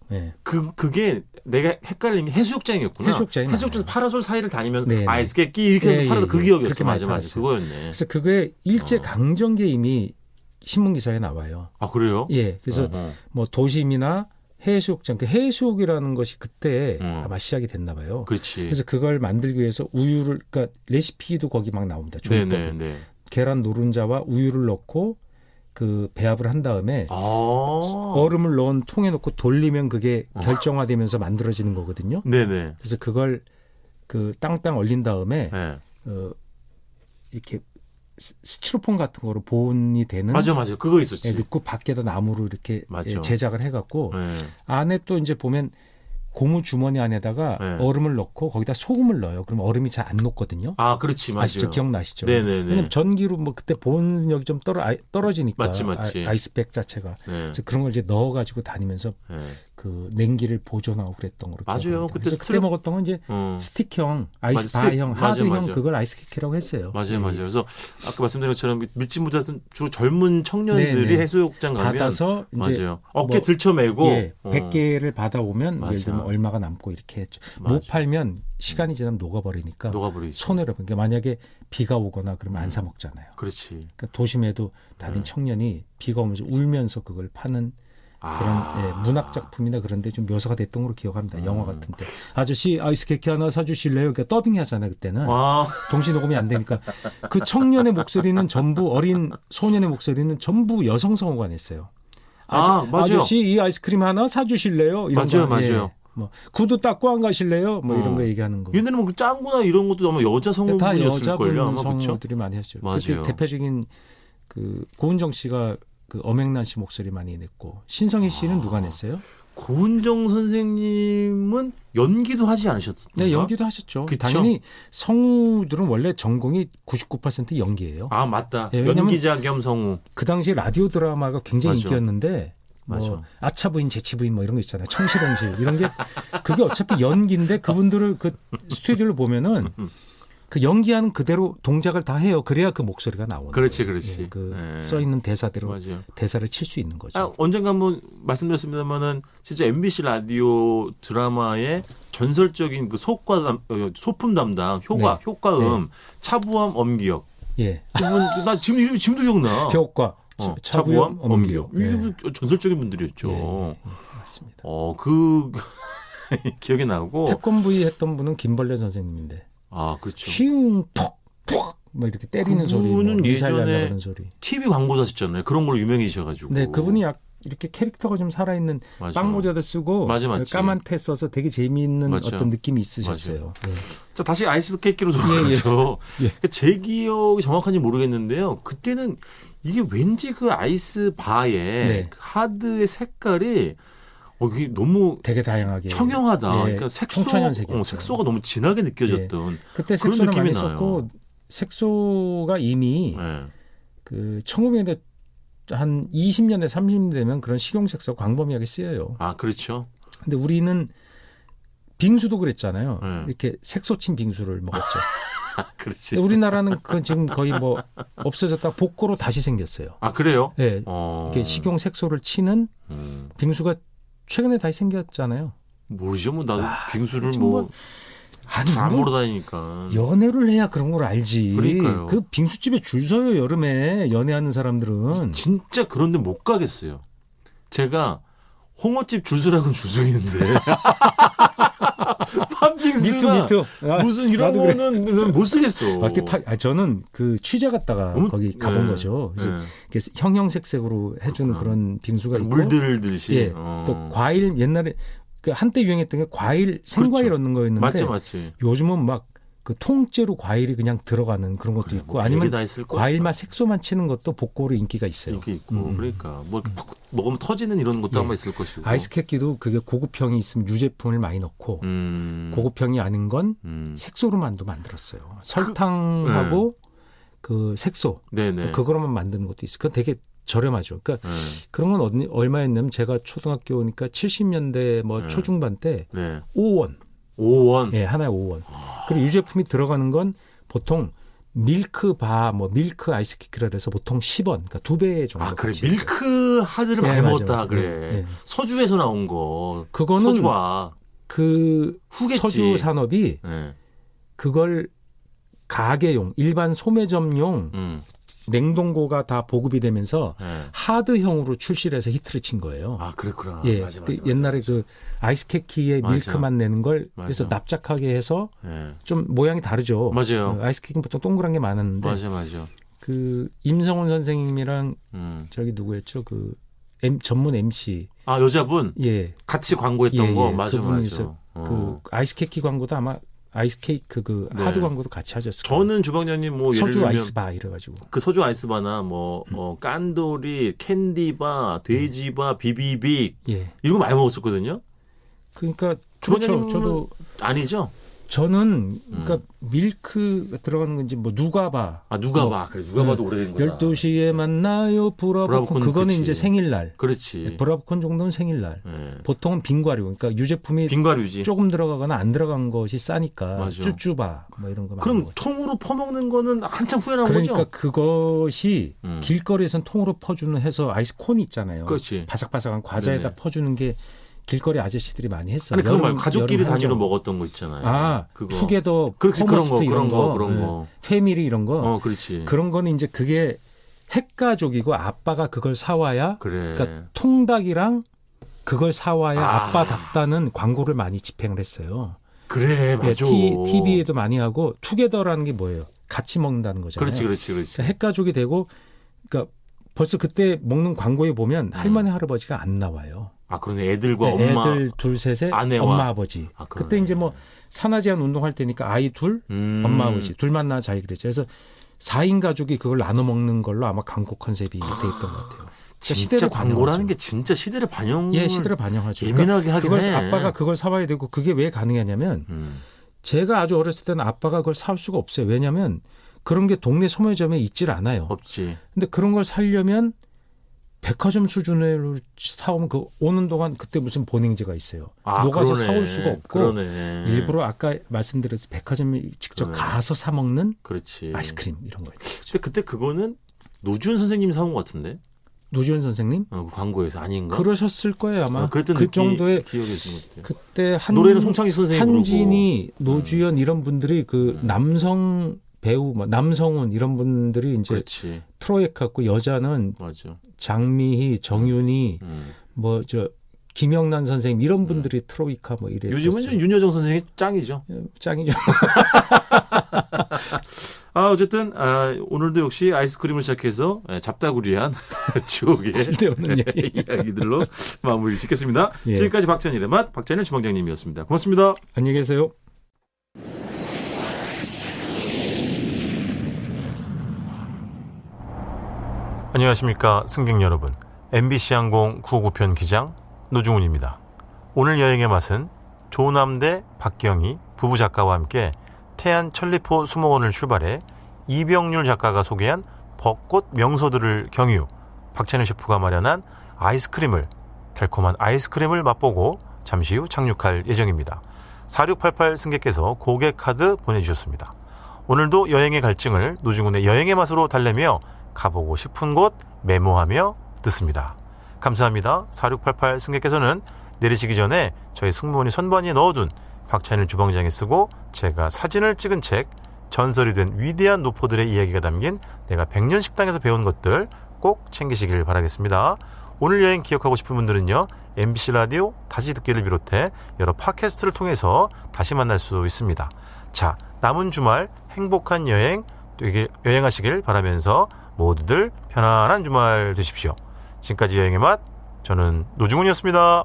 그게 내가 헷갈린 게 해수욕장이었구나. 해수욕장에서 파라솔 사이를 다니면서 아이스케키 이렇게 해서 팔아서 그 기억이었어. 맞아. 그거였네. 그래서 그게 일제 강점기에 이미 신문 기사에 나와요. 그래요? 그래서 뭐 도심이나 해수욕장, 그 해수욕이라는 것이 그때 아마 시작이 됐나 봐요. 그렇지. 그래서 그걸 만들기 위해서 우유를, 그러니까 레시피도 거기 막 나옵니다. 조리법이. 계란 노른자와 우유를 넣고 그 배합을 한 다음에 얼음을 넣은 통에 넣고 돌리면 그게 결정화되면서 만들어지는 거거든요. 그래서 그걸 그 땅땅 얼린 다음에 이렇게 스티로폼 같은 거로 보온이 되는 맞아 그거 있었지. 넣고 밖에다 나무로 이렇게 제작을 해갖고 안에 또 이제 보면 고무 주머니 안에다가 얼음을 넣고 거기다 소금을 넣어요. 그럼 얼음이 잘 안 녹거든요. 그렇지, 맞아요. 아시죠? 기억나시죠? 왜냐면 전기로 뭐 그때 보온력이 좀 떨어지니까. 맞지. 아이스백 자체가. 그래서 그런 걸 이제 넣어가지고 다니면서 그 냉기를 보존하고 그랬던 거로 맞아요. 그때 먹었던 건 이제 스틱형, 아이스바형, 하드형 그걸 아이스케키라고 했어요. 맞아요, 맞아요. 그래서 아까 말씀드린 것처럼 밀짚모자는 주로 젊은 청년들이 해수욕장 가면 받아서 이제 맞아요. 어깨 들쳐매고 100개를 받아오면 예를 들면 얼마가 남고 이렇게 했죠. 못 팔면 시간이 지나면 녹아버리니까 손해로. 그러니까 만약에 비가 오거나 그러면 안 사 먹잖아요. 그렇지. 그러니까 도심에도 다른 청년이 비가 오면서 울면서 그걸 파는 그런 문학 작품이나 그런 데 좀 묘사가 됐던 걸로 기억합니다. 영화 같은 때. 아저씨 아이스케키 하나 사주실래요? 그러니까 더빙 하잖아요. 그때는. 동시 녹음이 안 되니까. 그 청년의 목소리는 전부 어린 소년의 목소리는 전부 여성 성우가 냈어요. 맞아요. 아저씨 이 아이스크림 하나 사주실래요? 이런 맞아요. 거. 맞아요. 뭐 구두 닦고 안 가실래요? 뭐 이런 거 얘기하는 거. 얘네는 뭐 짱구나 이런 것도 아마 여자 성우분이었을 걸요. 아마 성우들이 많이 했죠. 맞아요. 그때 대표적인 그 고은정 씨가 그 엄앵란 씨 목소리 많이 냈고 신성희 씨는 누가 냈어요? 고은정 선생님은 연기도 하지 않으셨나요? 네, 연기도 하셨죠. 그쵸? 당연히 성우들은 원래 전공이 99% 연기예요. 맞다. 네, 연기자 겸 성우. 그 당시 라디오 드라마가 굉장히 맞아. 인기였는데 뭐 아차 부인, 재치 부인 뭐 이런 거 있잖아요. 청실홍실 이런 게 그게 어차피 연기인데 그분들을 그 스튜디오를 보면은 그 연기하는 그대로 동작을 다 해요. 그래야 그 목소리가 나오는 그렇지, 거예요. 그렇지. 써 있는 대사대로 맞아요. 대사를 칠 수 있는 거죠. 언젠가 한번 말씀드렸습니다만은 진짜 MBC 라디오 드라마의 전설적인 그 소품 담당 효과음 차부암 엄기역. 예. 나 지금도 기억나. 효과. 차부암 엄기역. 이게 전설적인 분들이었죠. 맞습니다. 그 기억이 나고. 태권브이 했던 분은 김벌레 선생님인데. 그렇죠. 쉬웅 톡톡 뭐 이렇게 때리는 소리, 그분은 예전에 소리. TV 광고도 하셨잖아요. 그런 걸로 유명해지셔가지고. 네, 그분이 이렇게 캐릭터가 좀 살아있는 빵 모자도 쓰고 까만 테 써서 되게 재미있는 어떤 느낌이 있으셨어요. 네. 자, 다시 아이스케키로 돌아가서 제 기억이 정확한지 모르겠는데요. 그때는 이게 왠지 그 아이스바의 그 하드의 색깔이 이게 너무 되게 다양하게 청영하다. 그러니까 색소가 너무 진하게 느껴졌던 그때 색소를 많이 썼고 색소가 이미 그 1900년대 한 20년대 30년 되면 그런 식용색소 광범위하게 쓰여요. 그렇죠. 근데 우리는 빙수도 그랬잖아요. 이렇게 색소 친 빙수를 먹었죠. 그렇지. 우리나라는 그건 지금 거의 뭐 없어졌다 복고로 다시 생겼어요. 그래요? 네. 이렇게 식용색소를 치는 빙수가 최근에 다시 생겼잖아요. 모르죠. 나도 빙수를 잘 모르 다니니까. 연애를 해야 그런 걸 알지. 그러니까요. 그 빙수집에 줄 서요, 여름에. 연애하는 사람들은. 진짜 그런데 못 가겠어요. 제가 홍어집 줄 서라고는 줄 서 있는데. 팥빙수나 무슨 이런 거는 못 쓰겠어. 저는 그 취재 갔다가 거기 가본 거죠. 그래서 형형색색으로 해주는 그런 빙수가 있고. 물들듯이. 또 과일 옛날에 그 한때 유행했던 게 과일 생과일 얻는 거였는데. 맞지. 요즘은 막 그 통째로 과일이 그냥 들어가는 그런 것도 있고 아니면 과일만 색소만 치는 것도 복고로 인기가 있어요. 인기 있고 그러니까 뭐 먹으면 터지는 이런 것도 아마 있을 것이고. 아이스케키도 그게 고급형이 있으면 유제품을 많이 넣고 고급형이 아닌 건 색소로만도 만들었어요. 설탕하고 그 색소 그거로만 만드는 것도 있어요. 그건 되게 저렴하죠. 그러니까 그런 건 얼마였냐면 제가 초등학교니까 70년대 뭐 초중반 때 5원. 5원? 예, 하나에 5원. 그리고 유제품이 들어가는 건 보통 밀크바, 밀크 아이스케키라 해서 보통 10원. 그러니까 2배 정도. 그래. 밀크 하드를 많이 먹었다. 맞아. 그래. 서주에서 나온 거. 그거는 서주와. 그 후겠지. 서주 산업이 그걸 가게용, 일반 소매점용 냉동고가 다 보급이 되면서 하드형으로 출시를 해서 히트를 친 거예요. 그랬구나. 예, 맞아. 옛날에 그 아이스케키에 밀크만 내는 걸 그래서 납작하게 해서 좀 모양이 다르죠. 맞아요. 아이스케키는 보통 동그란 게 많았는데. 맞아. 그 임성훈 선생님이랑 저기 누구였죠? 그 전문 MC. 여자분. 예. 같이 광고했던 거. 맞아. 그 아이스케키 광고도 아마 아이스케이크 그 하드 광고도 같이 하셨어요. 저는 주방장님 예를 서주 들면 아이스바 이래가지고 그 서주 아이스바나 깐돌이, 캔디바, 돼지바, 비비빅 이런 거 많이 먹었었거든요. 그러니까 그렇죠. 저도 아니죠. 저는 그러니까 밀크 들어가는 건지 뭐 누가봐. 누가봐. 그래 누가봐도 오래된 거다. 12시에 만나요. 브라보콘. 그거는 그치. 이제 생일날. 그렇지. 브라보콘 정도는 생일날. 보통은 빙과류. 그러니까 유제품이 빙과류지. 조금 들어가거나 안 들어간 것이 싸니까. 맞아. 쭈쭈바 뭐 이런 거. 그럼 통으로 퍼먹는 거는 한참 후에 나온 그러니까 거죠? 그것이 길거리에선 통으로 퍼주는 해서 아이스콘 있잖아요. 그렇지. 바삭바삭한 과자에다 퍼주는 게 길거리 아저씨들이 많이 했어요. 아니 그거 말고 가족끼리 단위로 먹었던 거 있잖아요. 그거. 투게더, 그렇지 그런 거, 이런 거, 그런 거. 패밀리 이런 거. 그렇지. 그런 거는 이제 그게 핵가족이고 아빠가 그걸 사와야. 그래. 그러니까 통닭이랑 그걸 사와야 아빠답다는 광고를 많이 집행을 했어요. 그래, 맞아. TV에도 많이 하고 투게더라는 게 뭐예요? 같이 먹는다는 거잖아요. 그렇지. 그러니까 핵가족이 되고, 그러니까 벌써 그때 먹는 광고에 보면 할머니 할아버지가 안 나와요. 그러네. 애들과 엄마. 애들 둘 셋에 아내와. 엄마 아버지. 그때 이제 뭐 산화제한 운동할 때니까 아이 둘, 엄마 아버지 둘만 나와 잘 그랬죠. 그래서 4인 가족이 그걸 나눠 먹는 걸로 아마 광고 컨셉이 돼 있던 것 같아요. 진짜 광고라는 게 진짜 시대를 시대를 반영하죠. 예민하게 그러니까 하긴 그걸 해. 아빠가 그걸 사와야 되고 그게 왜 가능하냐면 제가 아주 어렸을 때는 아빠가 그걸 사올 수가 없어요. 왜냐하면 그런 게 동네 소매점에 있질 않아요. 없지. 근데 그런 걸 사려면 백화점 수준으로 사오면 그 오는 동안 그때 무슨 보냉제가 있어요. 녹아서 사올 수가 없고 일부러 아까 말씀드렸듯이 백화점에 직접 가서 사 먹는 아이스크림 이런 거예요. 근데 그때 그거는 노지훈 선생님이 사온 것 같은데? 노지훈 선생님? 그 광고에서 아닌가? 그러셨을 거예요 아마. 그 정도의 기억이 있는 것 같아요. 그때 노래는 송창식 선생님 한진이, 노주현 이런 분들이 그 남성 배우, 남성훈 이런 분들이 이제 트로이카 갖고 여자는 장미희, 정윤희, 김영란 선생님 이런 분들이 트로이카 뭐 이래. 요즘은 윤여정 선생님이 짱이죠. 짱이죠. 어쨌든 오늘도 역시 아이스크림을 시작해서 잡다구리한 추억의 쓸데없는 이야기들로 마무리 짓겠습니다. 지금까지 박찬일의 맛 박찬일 주방장님이었습니다. 고맙습니다. 안녕히 계세요. 안녕하십니까 승객 여러분. MBC 항공 959편 기장 노중훈입니다. 오늘 여행의 맛은 조남대 박경희 부부 작가와 함께 태안 천리포 수목원을 출발해 이병률 작가가 소개한 벚꽃 명소들을 경유, 박찬일 셰프가 마련한 달콤한 아이스크림을 맛보고 잠시 후 착륙할 예정입니다. 4688 승객께서 고객카드 보내주셨습니다. 오늘도 여행의 갈증을 노중훈의 여행의 맛으로 달래며 가보고 싶은 곳 메모하며 듣습니다. 감사합니다. 4688 승객께서는 내리시기 전에 저희 승무원이 선반위에 넣어둔 박찬일 주방장이 쓰고 제가 사진을 찍은 책 전설이 된 위대한 노포들의 이야기가 담긴 내가 100년 식당에서 배운 것들 꼭 챙기시길 바라겠습니다. 오늘 여행 기억하고 싶은 분들은요. MBC 라디오 다시 듣기를 비롯해 여러 팟캐스트를 통해서 다시 만날 수 있습니다. 자, 남은 주말 행복한 여행하시길 바라면서 모두들 편안한 주말 되십시오. 지금까지 여행의 맛, 저는 노중훈이었습니다.